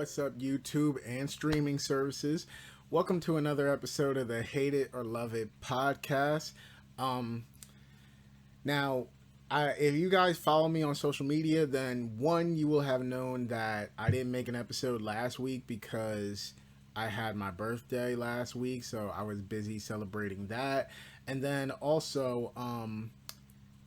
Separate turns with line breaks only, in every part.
What's up, YouTube and streaming services? Welcome to another episode of the Hate It or Love It podcast. Now, if you guys follow me on social media, then one, you will have known that I didn't make an episode last week because I had my birthday last week, so I was busy celebrating that. And then also,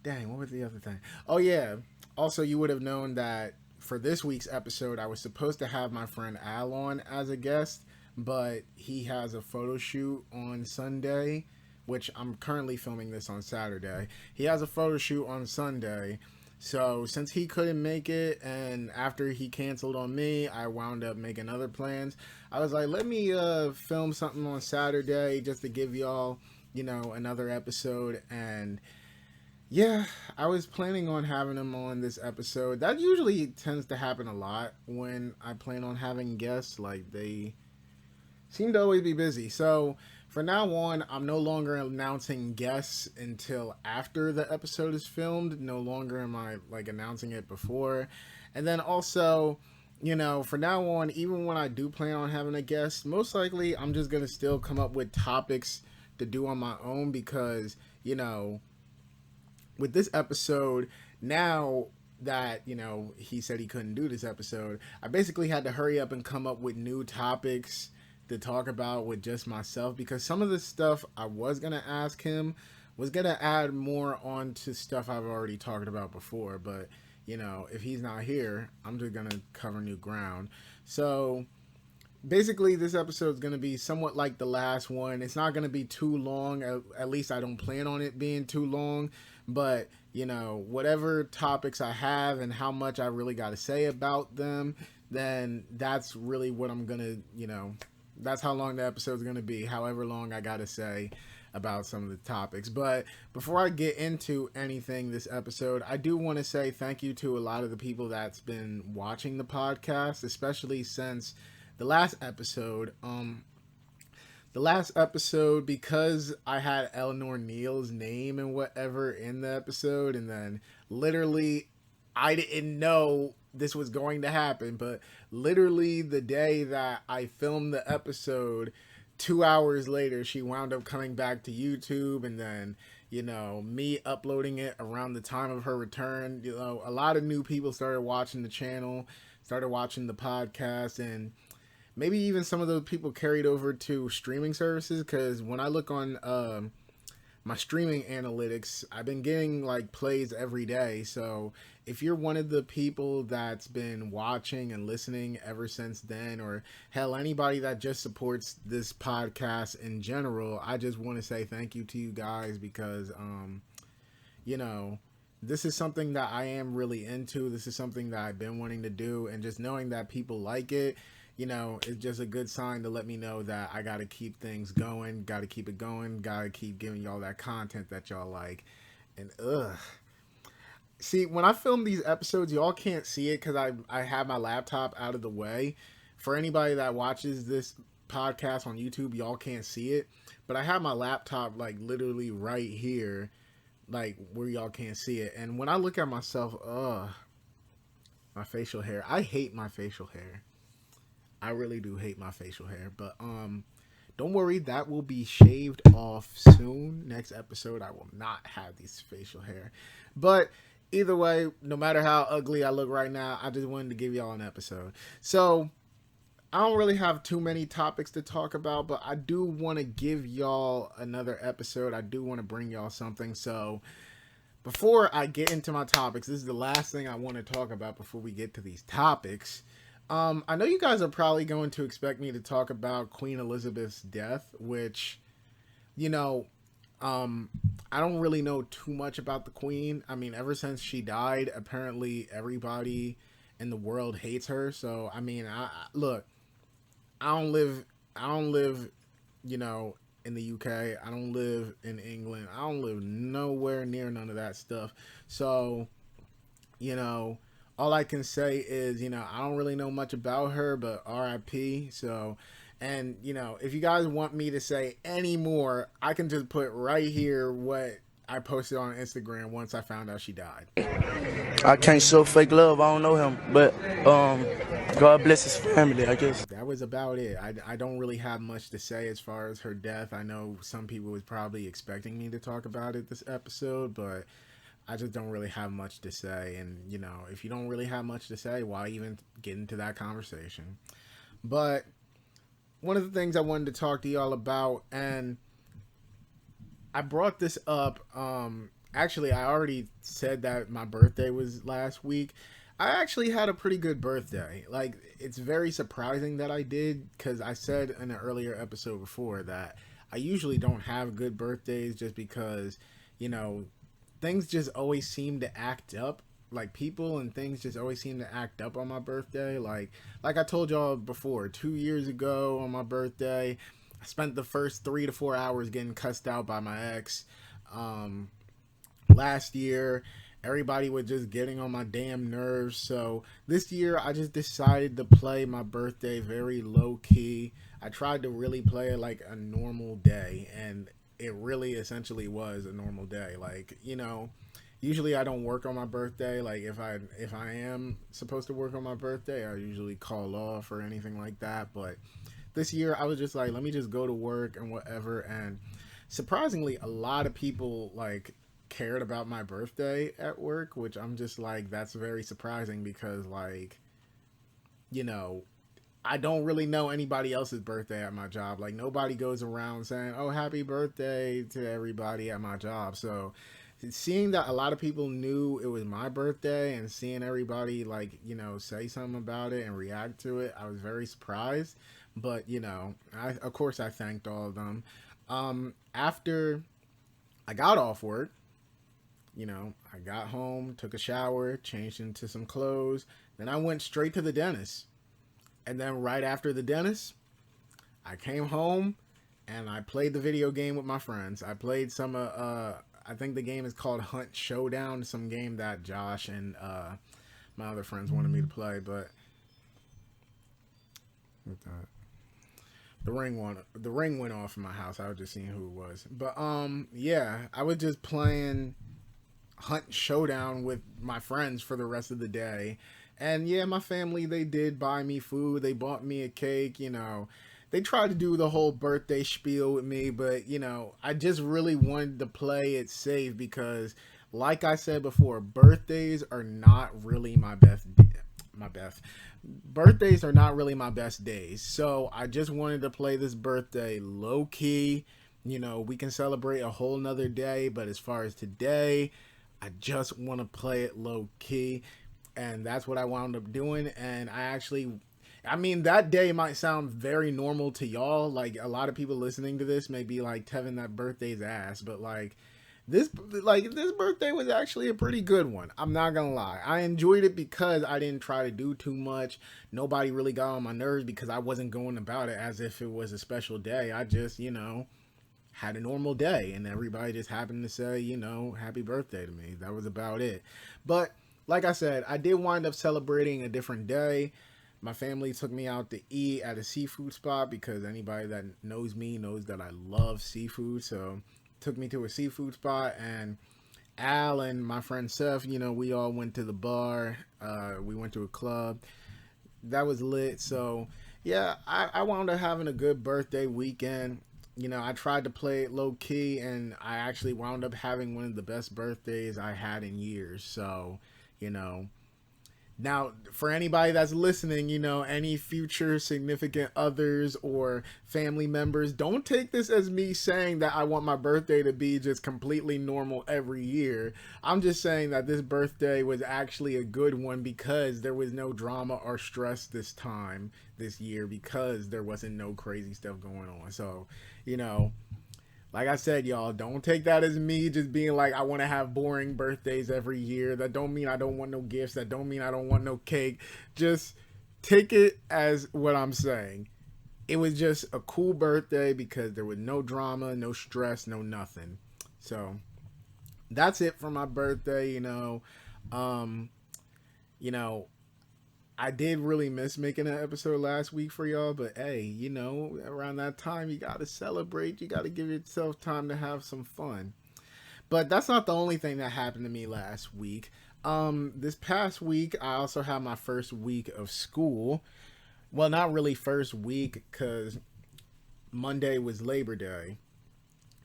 dang, what was the other thing? Oh yeah, also you would have known that for this week's episode, I was supposed to have my friend Al on as a guest, but he has a photo shoot on Sunday, which I'm currently filming this on Saturday. He has a photo shoot on Sunday, so since he couldn't make it, and after he canceled on me, I wound up making other plans. I was like, let me film something on Saturday just to give y'all, another episode. And yeah, I was planning on having him on this episode. That usually tends to happen a lot when I plan on having guests. Like, they seem to always be busy. So for now on, I'm no longer announcing guests until after the episode is filmed. No longer am I announcing it before. And then also, for now on, even when I do plan on having a guest, most likely I'm just going to still come up with topics to do on my own because, with this episode, now that, he said he couldn't do this episode, I basically had to hurry up and come up with new topics to talk about with just myself, because some of the stuff I was going to ask him was going to add more on to stuff I've already talked about before. But, if he's not here, I'm just going to cover new ground. So basically, this episode is going to be somewhat like the last one. It's not going to be too long. At least I don't plan on it being too long. But, whatever topics I have and how much I really got to say about them, then that's really what I'm going to, that's how long the episode is going to be, however long I got to say about some of the topics. But before I get into anything this episode, I do want to say thank you to a lot of the people that's been watching the podcast, especially since the last episode. Because I had Eleanor Neal's name and whatever in the episode, and then literally I didn't know this was going to happen, but literally the day that I filmed the episode, 2 hours later, she wound up coming back to YouTube, and then, me uploading it around the time of her return, a lot of new people started watching the channel, started watching the podcast, and maybe even some of those people carried over to streaming services, because when I look on my streaming analytics, I've been getting plays every day. So if you're one of the people that's been watching and listening ever since then, or hell, anybody that just supports this podcast in general, I just want to say thank you to you guys, because this is something that I am really into. This is something that I've been wanting to do, and just knowing that people like it, it's just a good sign to let me know that I got to keep things going, got to keep it going, got to keep giving y'all that content that y'all like. And see, when I film these episodes, y'all can't see it because I have my laptop out of the way. For anybody that watches this podcast on YouTube, y'all can't see it, but I have my laptop literally right here, where y'all can't see it. And when I look at myself, my facial hair, I hate my facial hair. I really do hate my facial hair, but don't worry, that will be shaved off soon. Next episode, I will not have this facial hair. But either way, no matter how ugly I look right now, I just wanted to give y'all an episode. So I don't really have too many topics to talk about, but I do want to give y'all another episode. I do want to bring y'all something. So before I get into my topics, this is the last thing I want to talk about before we get to these topics. I know you guys are probably going to expect me to talk about Queen Elizabeth's death, which, I don't really know too much about the Queen. I mean, ever since she died, apparently everybody in the world hates her. So, I mean, I don't live, in the UK. I don't live in England. I don't live nowhere near none of that stuff. So, all I can say is, I don't really know much about her, but RIP. So, and, if you guys want me to say any more, I can just put right here what I posted on Instagram once I found out she died.
I can't show fake love. I don't know him, but God bless his family, I guess.
That was about it. I don't really have much to say as far as her death. I know some people was probably expecting me to talk about it this episode, but I just don't really have much to say. And, you know, if you don't really have much to say, why even get into that conversation? But one of the things I wanted to talk to y'all about, and I brought this up. Actually, I already said that my birthday was last week. I actually had a pretty good birthday. Like, it's very surprising that I did, because I said in an earlier episode before that I usually don't have good birthdays just because, you know, things just always seem to act up. Like, people and things just always seem to act up on my birthday. Like I told y'all before, 2 years ago on my birthday, I spent the first 3 to 4 hours getting cussed out by my ex. Um, Last year, everybody was just getting on my damn nerves. So this year, I just decided to play my birthday very low key. I tried to really play it like a normal day, and it really essentially was a normal day. Like, you know, usually I don't work on my birthday. Like, if I am supposed to work on my birthday, I usually call off or anything like that. But this year, I was just like, let me just go to work and whatever. And surprisingly, a lot of people like cared about my birthday at work, which I'm just like, that's very surprising because, like, you know, I don't really know anybody else's birthday at my job. Like, nobody goes around saying, "Oh, happy birthday" to everybody at my job. So seeing that a lot of people knew it was my birthday and seeing everybody, like, you know, say something about it and react to it, I was very surprised. But, you know, of course I thanked all of them. After I got off work, you know, I got home, took a shower, changed into some clothes, then I went straight to the dentist. And then right after the dentist, I came home and I played the video game with my friends. I played some I think the game is called Hunt Showdown, some game that Josh and my other friends wanted me to play, but the ring went off in my house. I was just seeing who it was. But yeah, I was just playing Hunt Showdown with my friends for the rest of the day. And yeah, my family, they did buy me food. They bought me a cake, you know. They tried to do the whole birthday spiel with me, but you know, I just really wanted to play it safe because like I said before, birthdays are not really my best. Birthdays are not really my best days. So, I just wanted to play this birthday low key. You know, we can celebrate a whole nother day, but as far as today, I just want to play it low key, and that's what I wound up doing. And I mean, that day might sound very normal to y'all. Like, a lot of people listening to this may be like, Tevin, that birthday's ass. But this this birthday was actually a pretty good one. I'm not gonna lie. I enjoyed it because I didn't try to do too much. Nobody really got on my nerves because I wasn't going about it as if it was a special day. I just, you know, had a normal day and everybody just happened to say, you know, happy birthday to me. That was about it. But like I said, I did wind up celebrating a different day. My family took me out to eat at a seafood spot because anybody that knows me knows that I love seafood. So took me to a seafood spot, and Al and my friend Seth, you know, we all went to the bar. We went to a club. That was lit. So yeah, I wound up having a good birthday weekend. You know, I tried to play it low key, and I actually wound up having one of the best birthdays I had in years. So, you know, now, for anybody that's listening, you know, any future significant others or family members, don't take this as me saying that I want my birthday to be just completely normal every year. I'm just saying that this birthday was actually a good one because there was no drama or stress this year, because there wasn't no crazy stuff going on. So, you know, like I said, y'all, don't take that as me just being like, I want to have boring birthdays every year. That don't mean I don't want no gifts. That don't mean I don't want no cake. Just take it as what I'm saying. It was just a cool birthday because there was no drama, no stress, no nothing. So that's it for my birthday, Um, you know, I did really miss making an episode last week for y'all, but hey, you know, around that time, you got to celebrate. You got to give yourself time to have some fun. But that's not the only thing that happened to me last week. This past week, I also had my first week of school. Well, not really first week because Monday was Labor Day.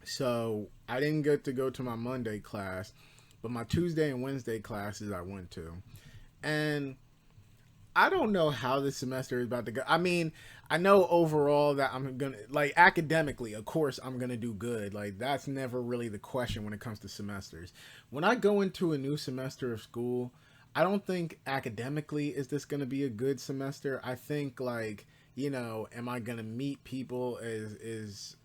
So I didn't get to go to my Monday class, but my Tuesday and Wednesday classes I went to. And I don't know how this semester is about to go. I mean, I know overall that I'm gonna, like, academically, of course I'm gonna do good. Like, that's never really the question when it comes to semesters. When I go into a new semester of school, I don't think academically is this gonna be a good semester. I think, like, am I gonna meet people? Is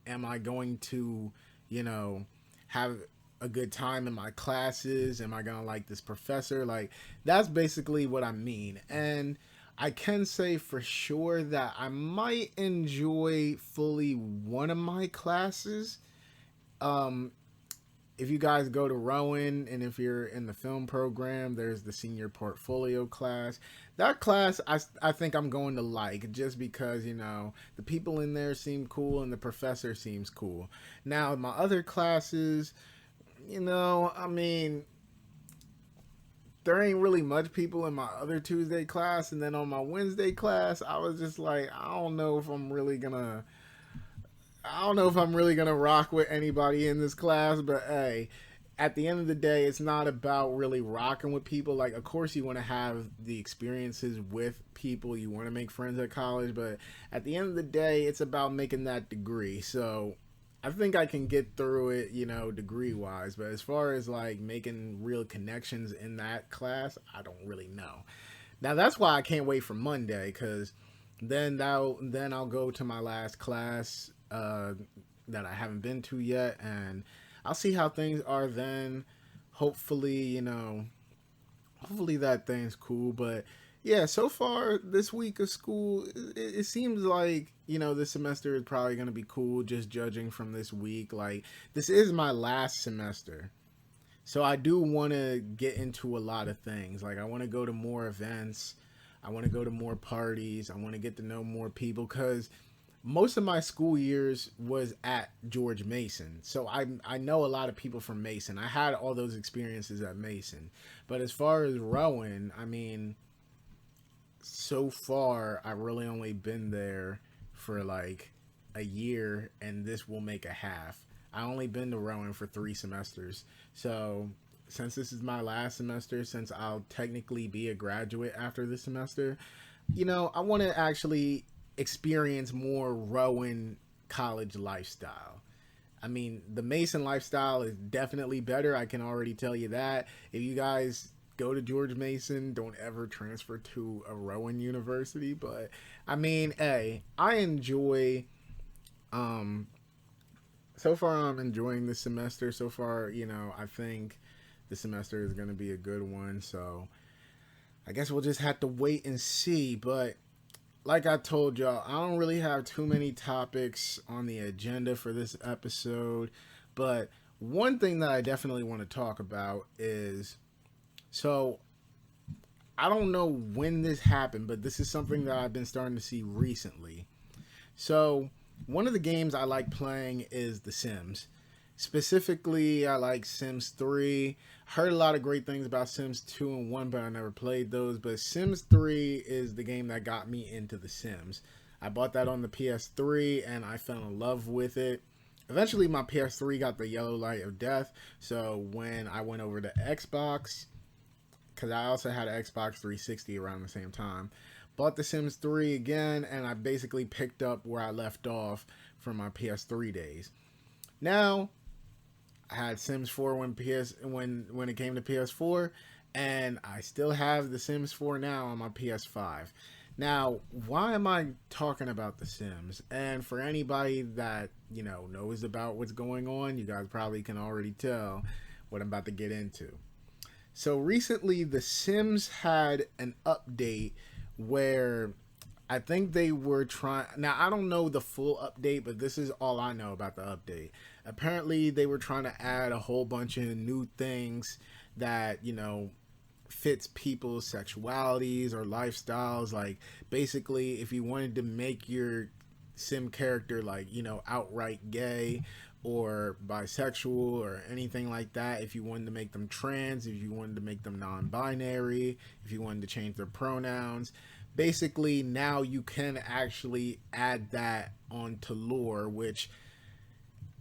am I going to, you know, have a good time in my classes? Am I going to like this professor? Like, that's basically what I mean. And I can say for sure that I might enjoy fully one of my classes. Um, if you guys go to Rowan and if you're in the film program, there's the senior portfolio class. That class I think I'm going to like just because, the people in there seem cool and the professor seems cool. Now, my other classes, I mean, there ain't really much people in my other Tuesday class. And then on my Wednesday class, I was just like, I don't know if I'm really gonna rock with anybody in this class, but hey, at the end of the day, it's not about really rocking with people. Like, of course, you want to have the experiences with people, you want to make friends at college, but at the end of the day, it's about making that degree. So, I think I can get through it, degree wise. But as far as like making real connections in that class, I don't really know. Now that's why I can't wait for Monday because then I'll go to my last class that I haven't been to yet, and I'll see how things are then. Hopefully, hopefully that thing's cool. But yeah, so far this week of school, it seems like this semester is probably gonna be cool. Just judging from this week, like this is my last semester. So I do want to get into a lot of things. Like I want to go to more events. I want to go to more parties. I want to get to know more people because most of my school years was at George Mason. So I know a lot of people from Mason. I had all those experiences at Mason. But as far as Rowan, I mean, so far I really only been there for like a year and this will make a half. I only been to Rowan for 3 semesters. So since this is my last semester, since I'll technically be a graduate after this semester, I want to actually experience more Rowan college lifestyle. I mean, the Mason lifestyle is definitely better. I can already tell you that. If you guys go to George Mason, don't ever transfer to a Rowan university. But I mean, hey, I enjoy. Um, so far, I'm enjoying this semester. So far, I think the semester is going to be a good one. So I guess we'll just have to wait and see. But like I told y'all, I don't really have too many topics on the agenda for this episode. But one thing that I definitely want to talk about is so I don't know when this happened, but this is something that I've been starting to see recently. So one of the games I like playing is The Sims. Specifically, I like Sims 3. Heard a lot of great things about Sims 2 and 1, but I never played those. But Sims 3 is the game that got me into The Sims. I bought that on the PS3 and I fell in love with it. Eventually, my PS3 got the yellow light of death. So when I went over to Xbox, because I also had an Xbox 360 around the same time, bought The Sims 3 again, and I basically picked up where I left off from my PS3 days. Now, I had Sims 4 when it came to PS4, and I still have The Sims 4 now on my PS5. Now, why am I talking about The Sims? And for anybody that, knows about what's going on, you guys probably can already tell what I'm about to get into. So recently, The Sims had an update where I think they were trying. Now, I don't know the full update, but this is all I know about the update. Apparently, they were trying to add a whole bunch of new things that, fits people's sexualities or lifestyles. Like, basically, if you wanted to make your sim character, like, outright gay, or bisexual or anything like that, if you wanted to make them trans, if you wanted to make them non-binary, if you wanted to change their pronouns, basically now you can actually add that onto lore, which,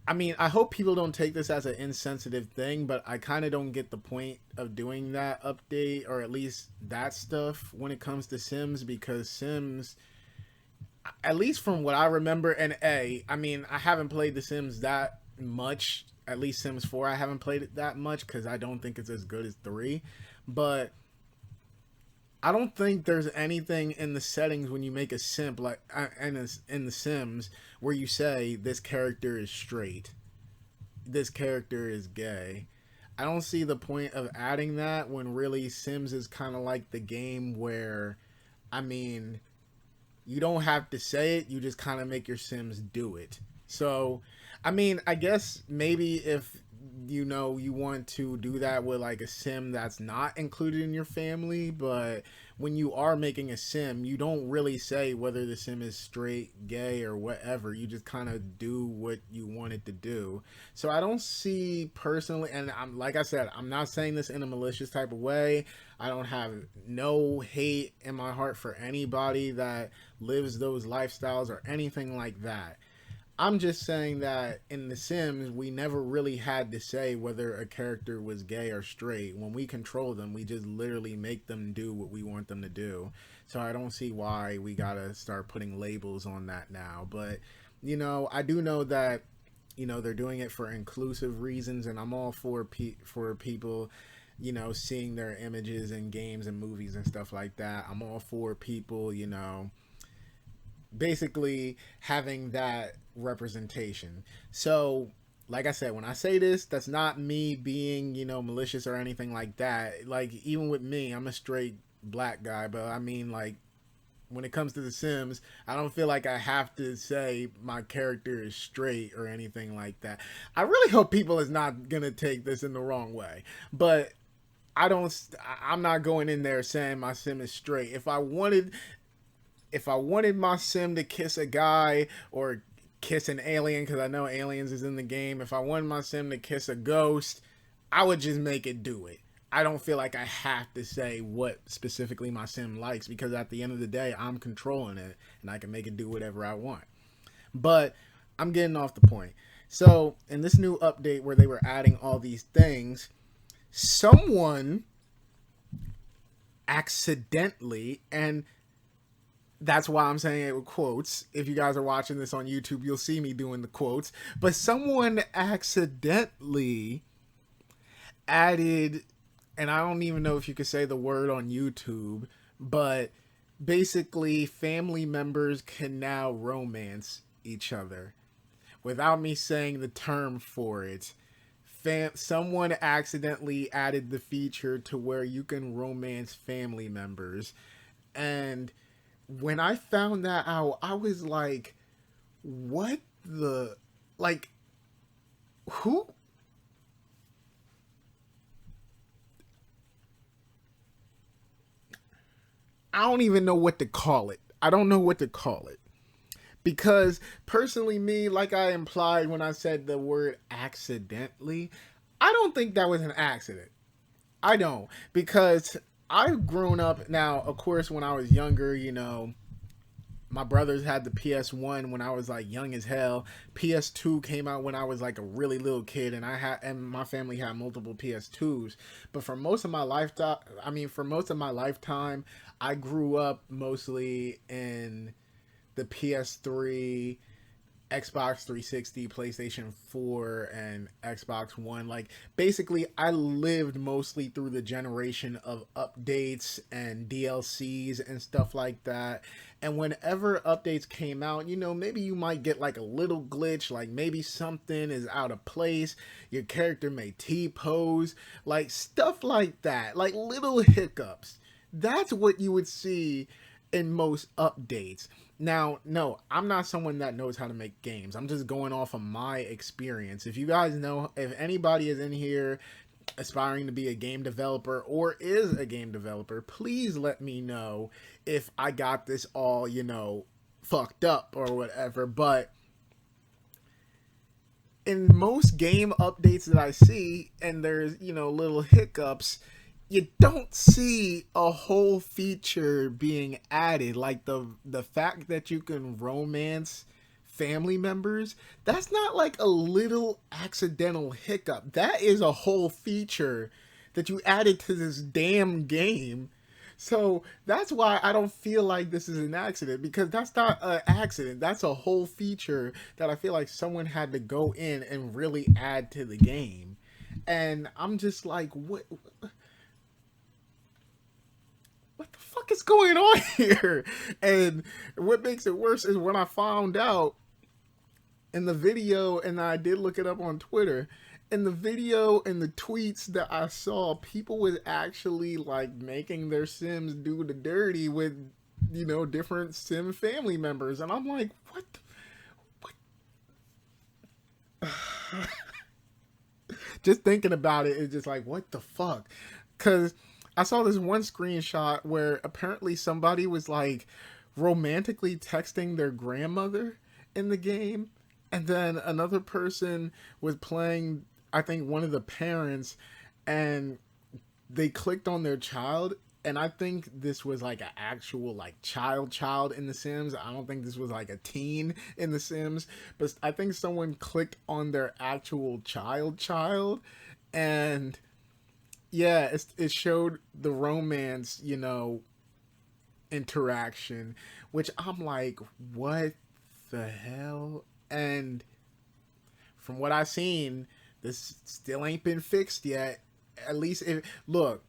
I mean, I hope people don't take this as an insensitive thing, but I kind of don't get the point of doing that update, or at least that stuff, when it comes to Sims, because Sims, at least from what I remember, and I mean, I haven't played The Sims that much. At least Sims 4, I haven't played it that much because I don't think it's as good as 3. But I don't think there's anything in the settings when you make a simp, like in The Sims, where you say this character is straight, this character is gay. I don't see the point of adding that when really Sims is kind of like the game where, I mean, you don't have to say it, you just kind of make your Sims do it. So, I mean, I guess maybe if you want to do that with like a sim that's not included in your family, but when you are making a sim, you don't really say whether the sim is straight, gay, or whatever. You just kind of do what you want it to do. So I don't see personally, and I'm, like I said, I'm not saying this in a malicious type of way. I don't have no hate in my heart for anybody that lives those lifestyles or anything like that. I'm just saying that in The Sims, we never really had to say whether a character was gay or straight. When we control them, we just literally make them do what we want them to do. So I don't see why we gotta start putting labels on that now. But, I do know that, they're doing it for inclusive reasons, and I'm all for people, seeing their images in games and movies and stuff like that. I'm all for people, basically having that representation. So, like I said, when I say this, that's not me being, malicious or anything like that. Like, even with me, I'm a straight black guy, but I mean, like, when it comes to The Sims, I don't feel like I have to say my character is straight or anything like that. I really hope people is not gonna take this in the wrong way, but I'm not going in there saying my sim is straight. If I wanted my sim to kiss a guy or kiss an alien, because I know aliens is in the game, if I wanted my sim to kiss a ghost, I would just make it do it. I don't feel like I have to say what specifically my sim likes, because at the end of the day, I'm controlling it and I can make it do whatever I want. But I'm getting off the point. So in this new update where they were adding all these things, someone accidentally, and that's why I'm saying it with quotes. If you guys are watching this on YouTube, you'll see me doing the quotes. But someone accidentally added, and I don't even know if you could say the word on YouTube, but basically family members can now romance each other without me saying the term for it. Someone accidentally added the feature to where you can romance family members. And when I found that out, I was like, what the, like, who? I don't even know what to call it. I don't know what to call it. Because personally, me, like I implied when I said the word accidentally, I don't think that was an accident. I don't. Because I've grown up now, of course, when I was younger, my brothers had the PS1 when I was like young as hell. PS2 came out when I was like a really little kid, and my family had multiple PS2s. But for most of my lifetime, I grew up mostly in the PS3, Xbox 360, PlayStation 4, and Xbox One. Like, basically, I lived mostly through the generation of updates and DLCs and stuff like that. And whenever updates came out, maybe you might get like a little glitch, like maybe something is out of place, your character may T-pose, like stuff like that, like little hiccups. That's what you would see in most updates. Now, no, I'm not someone that knows how to make games. I'm just going off of my experience. If you guys know, if anybody is in here aspiring to be a game developer or is a game developer, please let me know if I got this all, fucked up or whatever. But in most game updates that I see, and there's, little hiccups, you don't see a whole feature being added. Like the fact that you can romance family members, that's not like a little accidental hiccup. That is a whole feature that you added to this damn game. So that's why I don't feel like this is an accident, because that's not an accident. That's a whole feature that I feel like someone had to go in and really add to the game. And I'm just like, what the fuck is going on here? And what makes it worse is when I found out in the video, and I did look it up on Twitter, in the video and the tweets that I saw, people was actually like making their Sims do the dirty with, different Sim family members. And I'm like, what just thinking about it is just like, what the fuck? Because I saw this one screenshot where apparently somebody was like romantically texting their grandmother in the game, and then another person was playing, I think, one of the parents, and they clicked on their child. And I think this was like an actual like child in the Sims. I don't think this was like a teen in the Sims, but I think someone clicked on their actual child, and yeah, it showed the romance, interaction, which I'm like, what the hell? And from what I've seen, this still ain't been fixed yet. At least, look,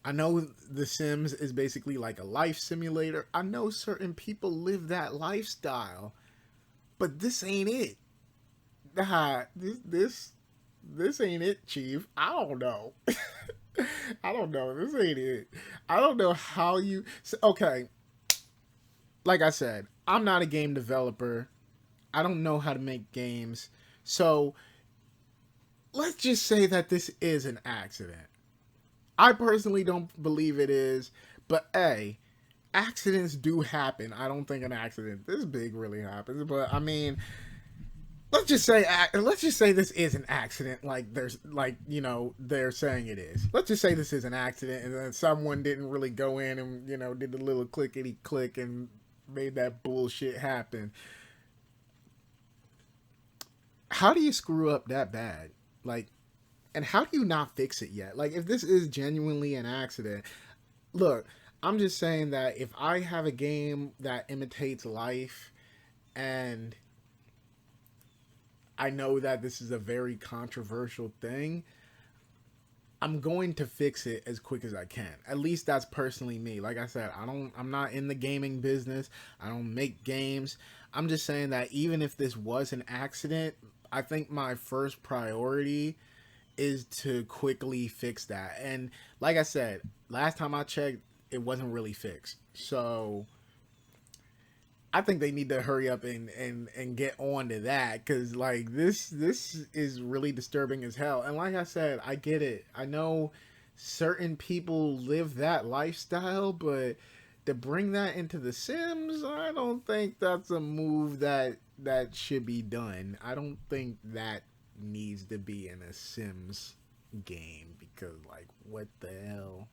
I know The Sims is basically like a life simulator. I know certain people live that lifestyle, but this ain't it. Nah, this ain't it, Chief. I don't know. I don't know. This ain't it. I don't know how you. Okay, like I said, I'm not a game developer. I don't know how to make games. So let's just say that this is an accident. I personally don't believe it is, but hey, accidents do happen. I don't think an accident this big really happens, but I mean, let's just say this is an accident. Like there's like they're saying it is. Let's just say this is an accident, and then someone didn't really go in and did the little clickety click and made that bullshit happen. How do you screw up that bad? Like, and how do you not fix it yet? Like, if this is genuinely an accident, look, I'm just saying that if I have a game that imitates life, and I know that this is a very controversial thing, I'm going to fix it as quick as I can. At least that's personally me. Like I said, I'm not in the gaming business. I don't make games. I'm just saying that even if this was an accident, I think my first priority is to quickly fix that. And like I said, last time I checked, it wasn't really fixed. So I think they need to hurry up and get on to that, because like this is really disturbing as hell. And like I said, I get it. I know certain people live that lifestyle, but to bring that into The Sims, I don't think that's a move that should be done. I don't think that needs to be in a Sims game, because like, what the hell?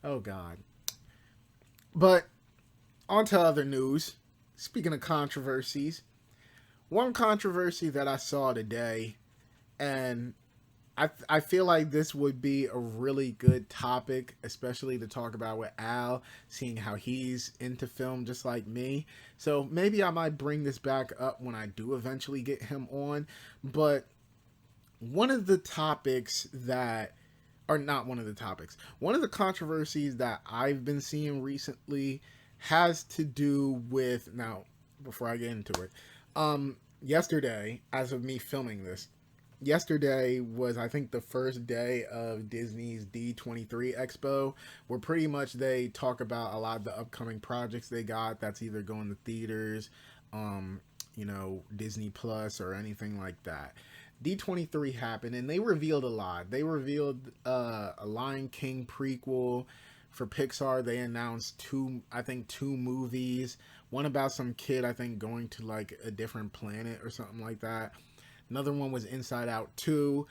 Oh god. But on to other news. Speaking of controversies, one controversy that I saw today, and I feel like this would be a really good topic, especially to talk about with Al, seeing how he's into film just like me. So maybe I might bring this back up when I do eventually get him on. But one of the topics that, or not one of the topics, one of the controversies that I've been seeing recently has to do with, now, before I get into it, yesterday, as of me filming this, yesterday was, I think, the first day of Disney's D23 Expo, where pretty much they talk about a lot of the upcoming projects they got that's either going to theaters, Disney Plus or anything like that. D23 happened and they revealed a lot. They revealed a Lion King prequel for Pixar. They announced two movies. One about some kid, I think, going to like a different planet or something like that. Another one was Inside Out 2.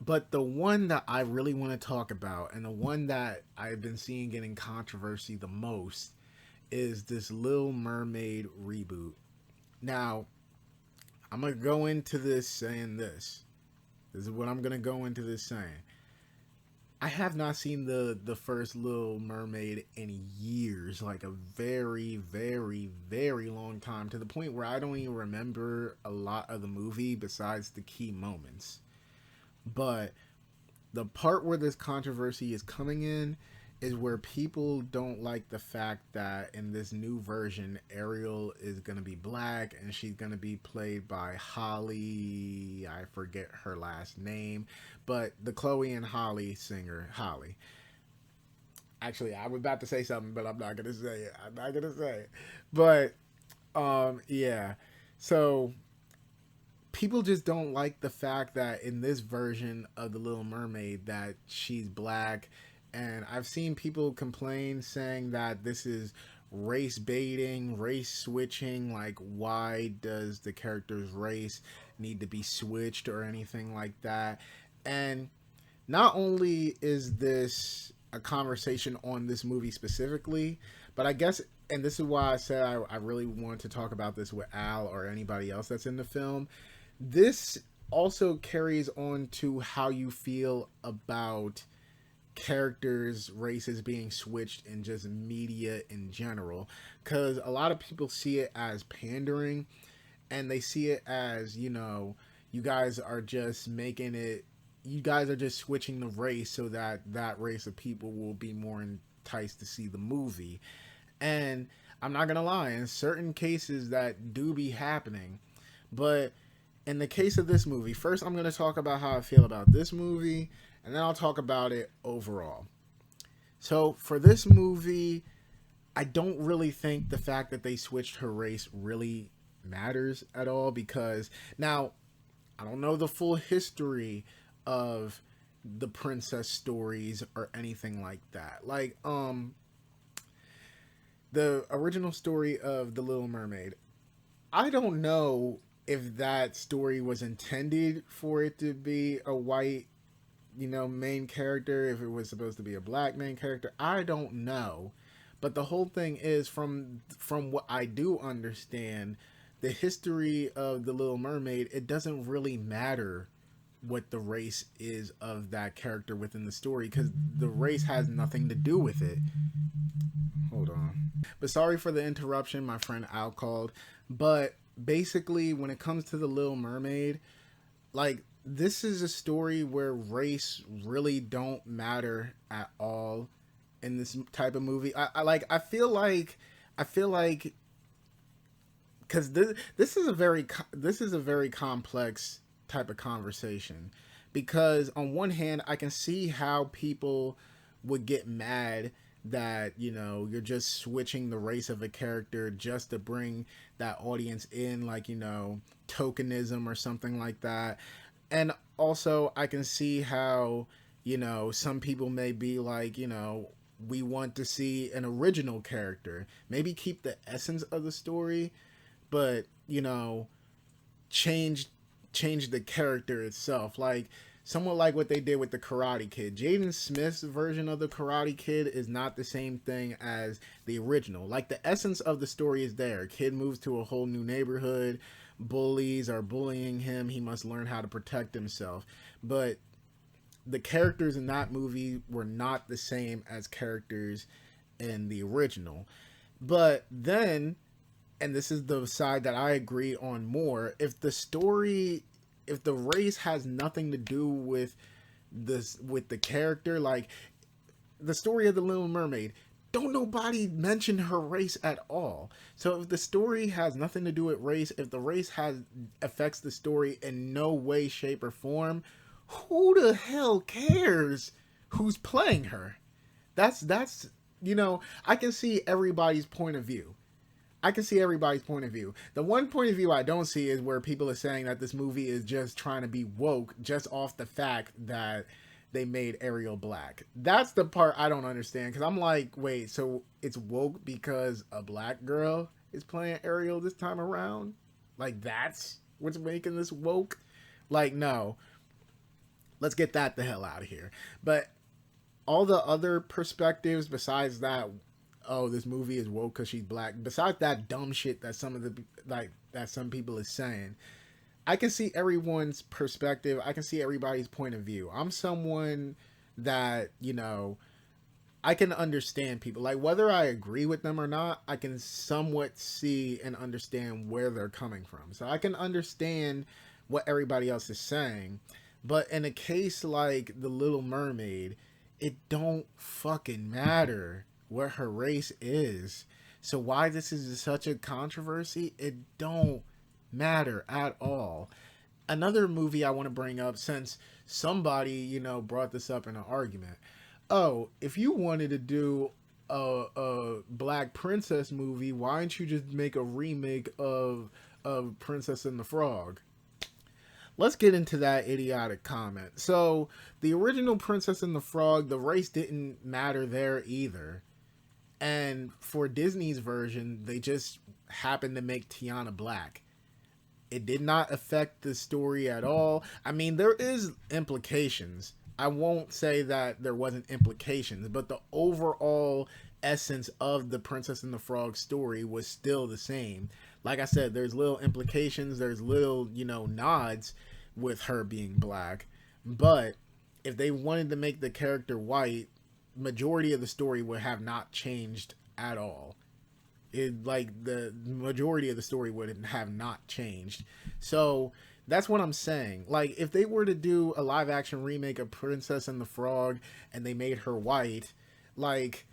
But the one that I really want to talk about, and the one that I've been seeing getting controversy the most, is this Little Mermaid reboot. Now, I'm going to go into this saying this. This is what I'm going to go into this saying. I have not seen the first Little Mermaid in years, like a very, very, very long time, to the point where I don't even remember a lot of the movie besides the key moments. But the part where this controversy is coming in is where people don't like the fact that in this new version, Ariel is going to be black and she's going to be played by Holly. I forget her last name, but the Chloe and Holly singer, Holly. Actually, I was about to say something, but I'm not going to say it. I'm not going to say it. But, yeah. So, people just don't like the fact that in this version of the Little Mermaid that she's black, and I've seen people complain saying that this is race baiting, race switching, like why does the character's race need to be switched or anything like that. And not only is this a conversation on this movie specifically, but I guess, and this is why I said I really want to talk about this with Al or anybody else that's in the film, this also carries on to how you feel about characters' races being switched in just media in general. Because a lot of people see it as pandering, and they see it as, you guys are just making it, you guys are just switching the race so that that race of people will be more enticed to see the movie. And I'm not going to lie, in certain cases that do be happening. But in the case of this movie, first I'm going to talk about how I feel about this movie, and then I'll talk about it overall. So for this movie, I don't really think the fact that they switched her race really matters at all, because now I don't know the full history of the princess stories or anything like that. Like the original story of The Little Mermaid, I don't know if that story was intended for it to be a white, main character, if it was supposed to be a black main character. I don't know. But the whole thing is, from what I do understand, the history of The Little Mermaid, it doesn't really matter what the race is of that character within the story, because the race has nothing to do with it. Hold on. But sorry for the interruption, my friend Al called. But basically, when it comes to The Little Mermaid, like, this is a story where race really don't matter at all in this type of movie. I feel like because this is a very complex type of conversation, because on one hand I can see how people would get mad that you're just switching the race of a character just to bring that audience in, like tokenism or something like that. And also I can see how some people may be like, we want to see an original character, maybe keep the essence of the story, but change the character itself, like somewhat like what they did with the Karate Kid. Jaden Smith's version of the Karate Kid is not the same thing as the original. Like, the essence of the story is there. Kid moves to a whole new neighborhood, bullies are bullying him, he must learn how to protect himself. But the characters in that movie were not the same as characters in the original. But then, and this is the side that I agree on more, if the race has nothing to do with the character, like the story of The Little Mermaid, don't nobody mention her race at all. So if the story has nothing to do with race, if the race affects the story in no way, shape, or form, who the hell cares who's playing her? That's I can see everybody's point of view. The one point of view I don't see is where people are saying that this movie is just trying to be woke just off the fact that they made Ariel black. That's the part I don't understand, because I'm like, wait, so it's woke because a black girl is playing Ariel this time around? Like, that's what's making this woke? Like, no. Let's get that the hell out of here. But all the other perspectives besides that, oh, this movie is woke because she's black, besides that dumb shit that some people is saying, I can see everyone's perspective. I can see everybody's point of view. I'm someone that, I can understand people. Like, whether I agree with them or not, I can somewhat see and understand where they're coming from. So I can understand what everybody else is saying. But in a case like The Little Mermaid, it don't fucking matter what her race is. So why this is such a controversy, it don't matter at all. Another movie I want to bring up, since somebody, brought this up in an argument. Oh, if you wanted to do a Black Princess movie, why don't you just make a remake of Princess and the Frog? Let's get into that idiotic comment. So, the original Princess and the Frog, the race didn't matter there either. And for Disney's version, they just happened to make Tiana black. It did not affect the story at all. I mean, there is implications. I won't say that there wasn't implications, but the overall essence of the Princess and the Frog story was still the same. Like I said, there's little implications, there's little, nods with her being black. But if they wanted to make the character white, majority of the story would have not changed at all. The majority of the story would have not changed. So that's what I'm saying. Like, if they were to do a live action remake of Princess and the Frog and they made her white, like,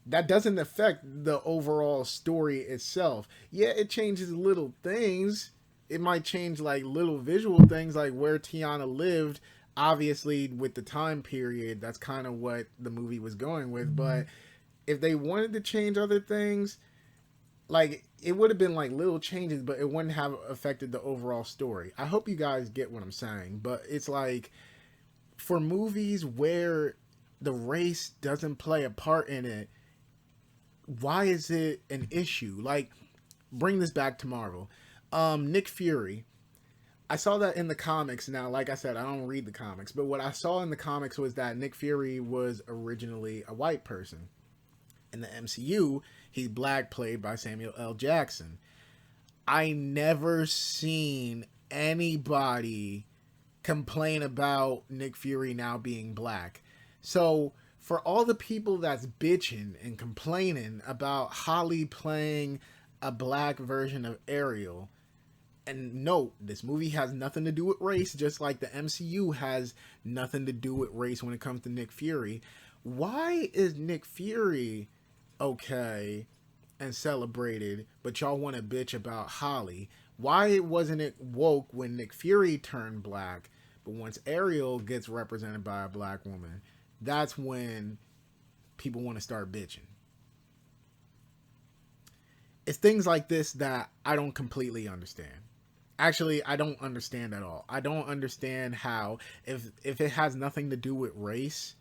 that doesn't affect the overall story itself. Yeah, it changes little things. It might change like little visual things, like where Tiana lived. Obviously, with the time period, that's kind of what the movie was going with. But if they wanted to change other things, like, it would have been like little changes, but it wouldn't have affected the overall story. I hope you guys get what I'm saying. But it's like, for movies where the race doesn't play a part in it, why is it an issue? Like, bring this back to Marvel. Nick Fury. I saw that in the comics. Now, like I said, I don't read the comics, but what I saw in the comics was that Nick Fury was originally a white person. In the MCU, he's black, played by Samuel L. Jackson. I never seen anybody complain about Nick Fury now being black. So, for all the people that's bitching and complaining about Holly playing a black version of Ariel, and note, this movie has nothing to do with race, just like the MCU has nothing to do with race when it comes to Nick Fury. Why is Nick Fury okay and celebrated, but y'all want to bitch about Holly? Why wasn't it woke when Nick Fury turned black, but once Ariel gets represented by a black woman, that's when people want to start bitching? It's things like this that I don't completely understand. Actually, I don't understand at all. I don't understand how, if it has nothing to do with race,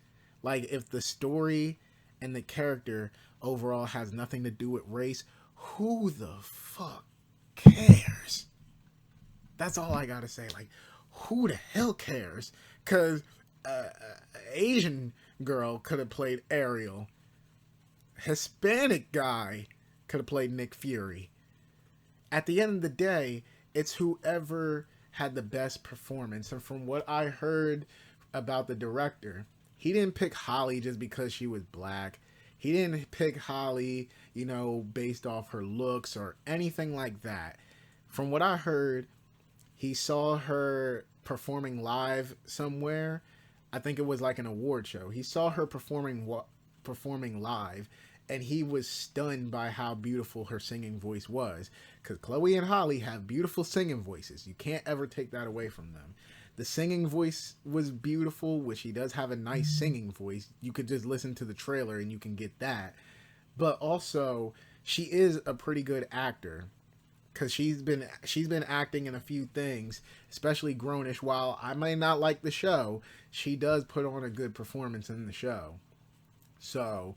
like if the story and the character overall has nothing to do with race, who the fuck cares? That's all I gotta say. Like, who the hell cares? Because Asian girl could have played Ariel. Hispanic guy could have played Nick Fury. At the end of the day, it's whoever had the best performance. And from what I heard about the director, he didn't pick Holly just because she was black. He didn't pick Holly, based off her looks or anything like that. From what I heard, he saw her performing live somewhere. I think it was like an award show. He saw her performing live, and he was stunned by how beautiful her singing voice was. Because Chloe and Holly have beautiful singing voices. You can't ever take that away from them. The singing voice was beautiful, which she does have a nice singing voice. You could just listen to the trailer and you can get that. But also, she is a pretty good actor. because she's been acting in a few things, especially Grownish. While I may not like the show, she does put on a good performance in the show. So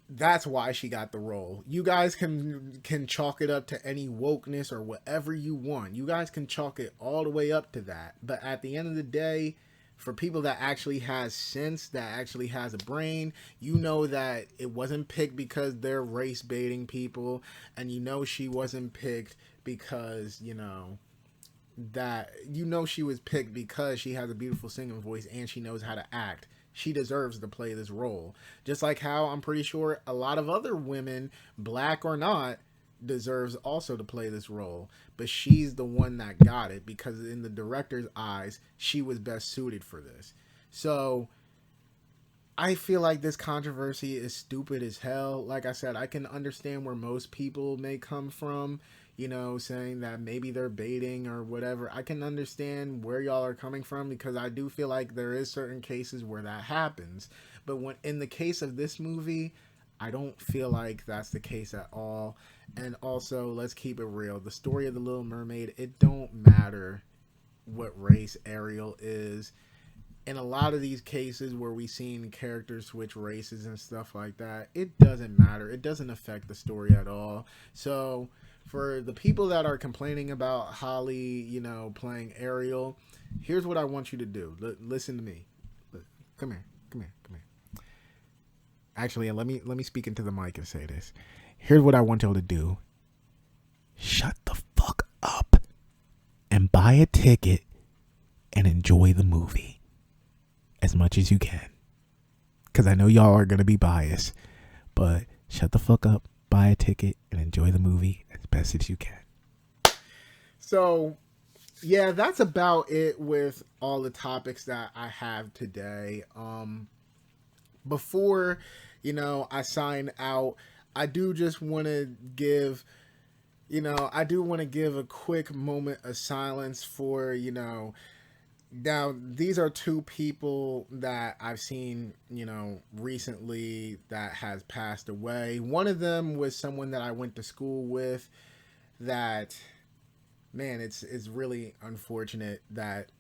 that's why she got the role. You guys can chalk it up to any wokeness or whatever you want. You guys can chalk it all the way up to that. But at the end of the day, for people that actually has sense, that actually has a brain, you know that it wasn't picked because they're race baiting people, and you know she wasn't picked because, she was picked because she has a beautiful singing voice and she knows how to act. She deserves to play this role. Just like how I'm pretty sure a lot of other women, black or not, deserves also to play this role. But she's the one that got it because in the director's eyes, she was best suited for this. So I feel like this controversy is stupid as hell. Like I said, I can understand where most people may come from, saying that maybe they're baiting or whatever. I can understand where y'all are coming from because I do feel like there is certain cases where that happens. But when in the case of this movie, I don't feel like that's the case at all. And also, let's keep it real. The story of the Little Mermaid, it don't matter what race Ariel is. In a lot of these cases where we've seen characters switch races and stuff like that, it doesn't matter. It doesn't affect the story at all. So for the people that are complaining about Holly, playing Ariel, here's what I want you to do. Listen to me. Come here. Come here. Come here. Actually, let me speak into the mic and say this. Here's what I want y'all to do. Shut the fuck up and buy a ticket and enjoy the movie as much as you can, because I know y'all are going to be biased, but shut the fuck up, buy a ticket, and enjoy the movie as best as you can. So, yeah, that's about it with all the topics that I have today. Before, I sign out, I do just want to give, a quick moment of silence for, now, these are two people that I've seen, recently that has passed away. One of them was someone that I went to school with that, man, it's really unfortunate that,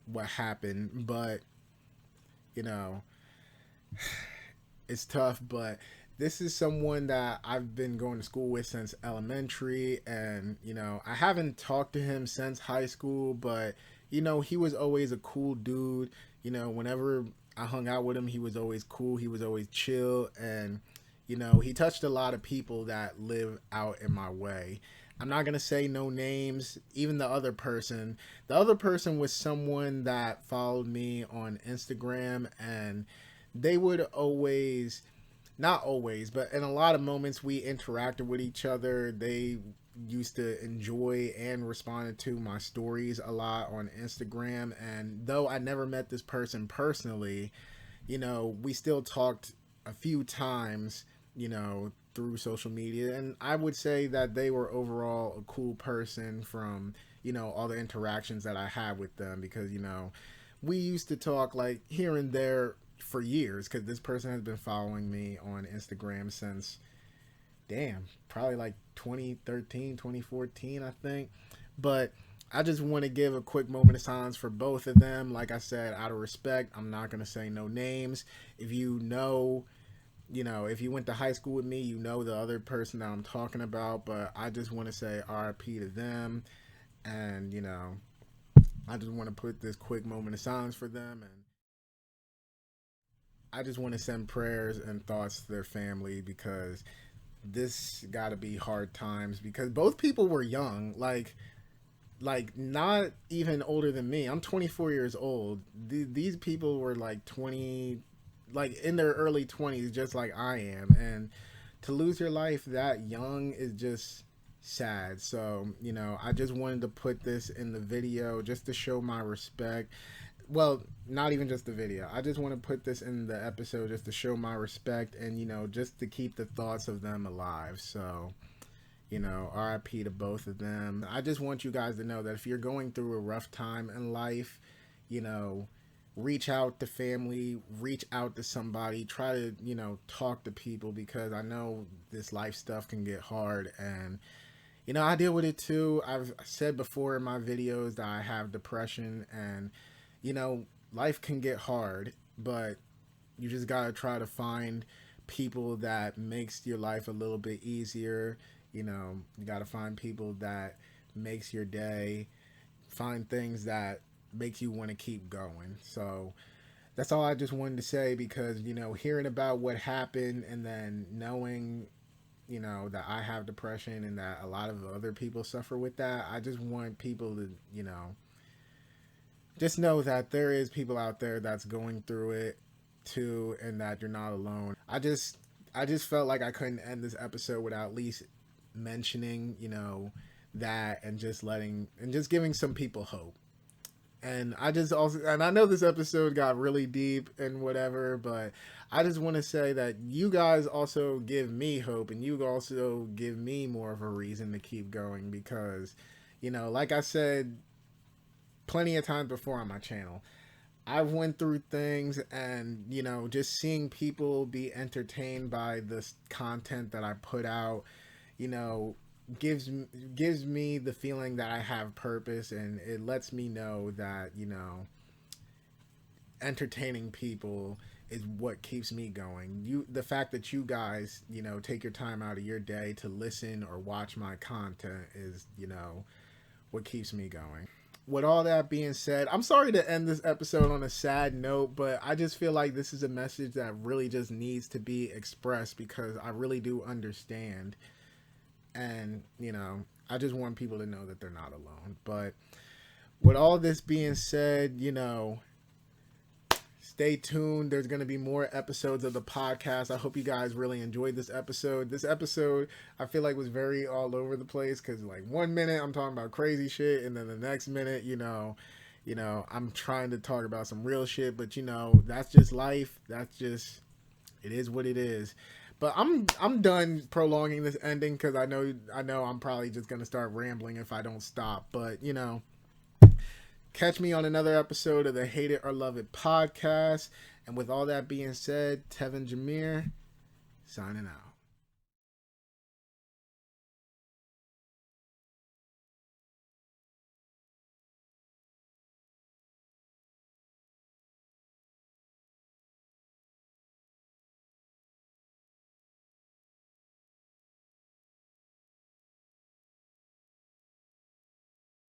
what happened. But, it's tough. But this is someone that I've been going to school with since elementary, and I haven't talked to him since high school, but he was always a cool dude. Whenever I hung out with him, he was always cool, he was always chill, and he touched a lot of people that live out in my way. I'm not gonna say no names. Even the other person was someone that followed me on Instagram, and they would always, not always, but in a lot of moments we interacted with each other. They used to enjoy and responded to my stories a lot on Instagram. And though I never met this person personally, we still talked a few times, through social media. And I would say that they were overall a cool person from, all the interactions that I had with them, because, we used to talk like here and there for years, because this person has been following me on Instagram since, probably like 2013, 2014, I think. But I just want to give a quick moment of silence for both of them. Like I said, out of respect, I'm not going to say no names. If if you went to high school with me, the other person that I'm talking about. But I just want to say RIP to them. And, I just want to put this quick moment of silence for them. And I just want to send prayers and thoughts to their family, because this got to be hard times, because both people were young, like not even older than me. I'm 24 years old. These people were like 20, like in their early 20s, just like I am. And to lose your life that young is just sad. So, I just wanted to put this in the video just to show my respect. Well, not even just the video. I just want to put this in the episode just to show my respect and, just to keep the thoughts of them alive. So, RIP to both of them. I just want you guys to know that if you're going through a rough time in life, reach out to family, reach out to somebody, try to, talk to people, because I know this life stuff can get hard. And, I deal with it too. I've said before in my videos that I have depression, and, life can get hard, but you just got to try to find people that makes your life a little bit easier. You got to find people that makes your day, find things that makes you want to keep going. So that's all I just wanted to say, because hearing about what happened, and then knowing that I have depression and that a lot of other people suffer with that, I just want people to just know that there is people out there that's going through it too, and that you're not alone. I just felt like I couldn't end this episode without at least mentioning that, and just giving some people hope. And I know this episode got really deep and whatever, but I just want to say that you guys also give me hope, and you also give me more of a reason to keep going, because, like I said plenty of times before on my channel, I've went through things, and, just seeing people be entertained by this content that I put out, you know, gives me the feeling that I have purpose, and it lets me know that, entertaining people is what keeps me going. The fact that you guys, take your time out of your day to listen or watch my content is, what keeps me going. With all that being said, I'm sorry to end this episode on a sad note, but I just feel like this is a message that really just needs to be expressed, because I really do understand. And, I just want people to know that they're not alone. But with all this being said, stay tuned. There's going to be more episodes of the podcast. I hope you guys really enjoyed this episode. This episode, I feel like, was very all over the place, because, like, 1 minute I'm talking about crazy shit, and then the next minute, I'm trying to talk about some real shit. But, that's just life. It is what it is. But I'm done prolonging this ending, because I know I'm probably just going to start rambling if I don't stop. But, catch me on another episode of the Hate It or Love It podcast. And with all that being said, Tevin Jameer, signing out.